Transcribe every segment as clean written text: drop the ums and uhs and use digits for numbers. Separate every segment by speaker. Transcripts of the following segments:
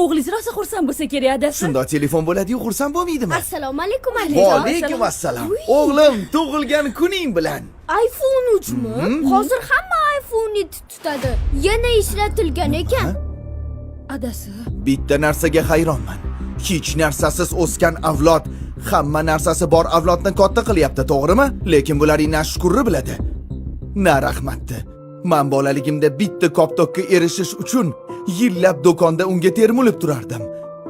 Speaker 1: O'g'lingiz rosa xursand bo'lsa kerak, adasi.
Speaker 2: Shunda telefon bo'ladi-yu, xursand bo'lmaydimi?
Speaker 3: Assalomu alaykum
Speaker 2: Va
Speaker 3: akajon.
Speaker 2: alaykum assalom. O'g'lim, tug'ilgan kuning bilan.
Speaker 3: iPhone 3 mi? Hozir hamma iPhone 7 tutadi. Yana ishlatilgan ekan.
Speaker 1: Adasi.
Speaker 2: Bitta narsaga hayronman. Hech narsasiz o'sgan avlod hamma narsasi bor avlodni katta qilyapti, to'g'rimi? Lekin bularning na shukurni biladi, na rahmatni. Men bolaligimda bitta koptokka erishish uchun yillab do'konda unga termulib turardim.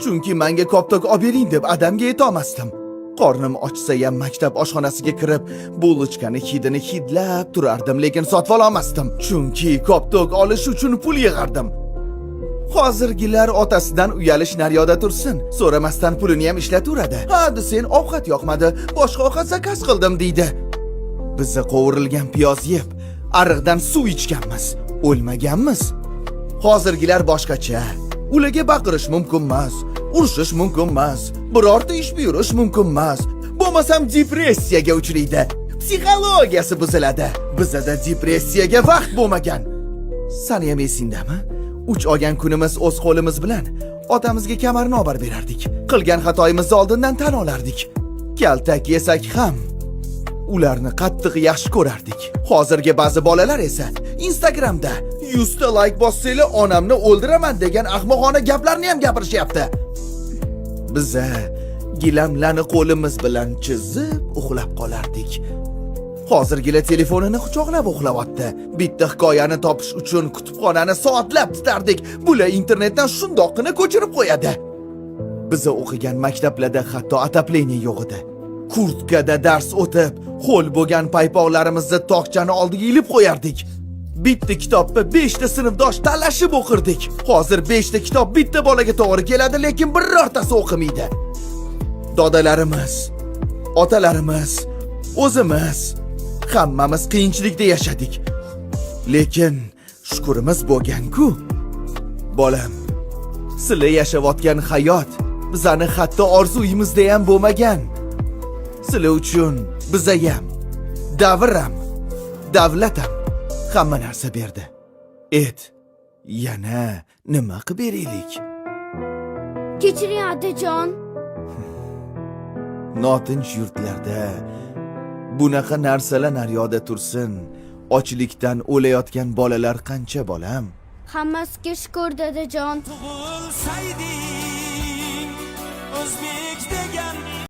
Speaker 2: Chunki menga koptok olib bering deb adamga aytolmasdim. Qornim ochsa ham maktab oshxonasiga kirib, bulochkani hidini hidlab turardim, lekin sotib olmasdim. Chunki koptok olish uchun pul yig'ardim. Hozirgilar otasidan uyalish naryoda tursin, so'ramasdan pulini ham ishlataveradi. Ha, sen ovqat yoqmadi, boshqa ovqat zakaz qildim deydi. Bizni qovurilgan piyoz yeb, ariqdan suv ichganmiz, o'lmaganmiz. Hozirgilar boshqacha. Ularga baqirish mumkin emas, urishish mumkin emas, birorta ish buyurish mumkin emas. Bo'lmasam depressiyaga uchraydi, psixologiyasi buziladi. Bizda depressiyaga vaqt bo'lmagan. Sani ham esingdami? 3 olgan kunimiz o'z qo'limiz bilan otamizga kamarnobar berardik. Qilgan xatoyimizni oldindan tan olardik. Kaltak yesak ham ularni qattiq yaxshi ko'rardik. Hozirgi ba'zi bolalar esa Instagramda 100 ta like bossanglar onamni o'ldiraman degan ahmoqona gaplarni ham gapirishyapti. Biza gilamlarni qo'limiz bilan chizib uxlab qolardik. Hozirgilar telefonini quchoqlab uxlayapti. Bitta hikoyani topish uchun kutubxonani soatlab tutardik. Bular internetdan shundoqqina ko'chirib qo'yadi. Biz o'qigan maktablarda hatto atapleniya yo'q edi. Kurtkada dars o'tib, ho'l bo'lgan paypoqlarimizni tokchani oldiga ilib qo'yardik. Bitta kitobni 5 ta sinfdosh talashib o'qirdik. Hozir 5 ta kitob bitta bolaga to'g'ri keladi, lekin birortasi o'qimaydi. Dodalarimiz, otalarimiz, o'zimiz hammamiz qiyinchilikda yashadik. Lekin shukurimiz bo'lgan-ku. Bolam, sizlar yashayotgan hayot bizani hatto orzuyimizda ham bo'lmagan. Sizlar uchun biza ham, davram, davlatam hamma narsa berdi. Yana nima qilib beraylik?
Speaker 3: Kechiring otajon.
Speaker 2: Notinch yurtlarda bunaqa narsalar naryoda tursin. Ochlikdan o'layotgan bolalar qancha, bolam?
Speaker 3: Hammasiga shukur dadajon.
Speaker 4: Tug'ilsayding o'zbek degan